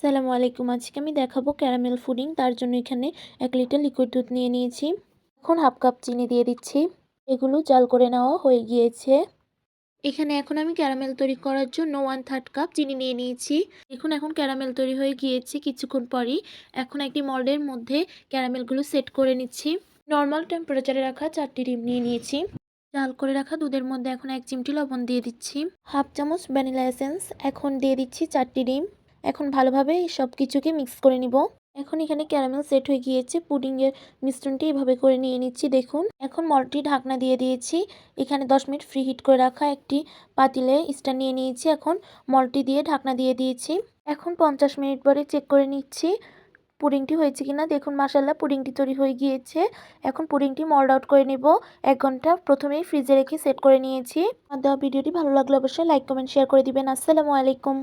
আসসালামু আলাইকুম। আজকে আমি দেখাবো ক্যারামেল পুডিং। তার জন্য এখানে ১ লিটার লিকুইড দুধ নিয়ে নিয়েছি। এখন হাফ কাপ চিনি দিয়ে দিচ্ছি। এগুলো জাল করে নেওয়া হয়ে গিয়েছে। এখানে এখন আমি ক্যারামেল তৈরি করার জন্য 1/3 কাপ চিনি নিয়ে নিয়েছি। দেখুন এখন ক্যারামেল তৈরি হয়ে গিয়েছে কিছুক্ষণ পরই। এখন একটি মোল্ডের মধ্যে ক্যারামেলগুলো সেট করে নিচ্ছি। নরমাল টেম্পারেচারে রাখা 4টি ডিম নিয়ে নিয়েছি। জাল করে রাখা দুধের মধ্যে এখন 1 চিমটি লবণ দিয়ে দিচ্ছি। হাফ চামচ ভ্যানিলা এসেন্স এখন দিয়ে দিচ্ছি 4টি ডিম। এখন ভালোভাবে সব কিছুকে মিক্স করে নিব। এখন এখানে ক্যারামেল সেট হয়ে গিয়েছে। পুডিংয়ের মিশ্রণটি এভাবে করে নিয়ে নিচ্ছি দেখুন। এখন মলটি ঢাকনা দিয়ে দিয়েছি। এখানে 10 মিনিট ফ্রি হিট করে রাখা একটি পাতিলে স্ট্যান্ড নিয়ে নিয়েছি। এখন মলটি দিয়ে ঢাকনা দিয়ে দিয়েছি। এখন 50 মিনিট পরে চেক করে নিচ্ছি পুডিংটি হয়েছে কিনা। দেখুন মাশাআল্লাহ পুডিংটি তৈরি হয়ে গিয়েছে। এখন পুডিংটি মোল্ড আউট করে নেব। 1 ঘন্টা প্রথমেই ফ্রিজে রেখে সেট করে নিয়েছি। আমার দেওয়া ভিডিওটি ভালো লাগলে অবশ্যই লাইক কমেন্ট শেয়ার করে দিবেন। আসসালামু আলাইকুম।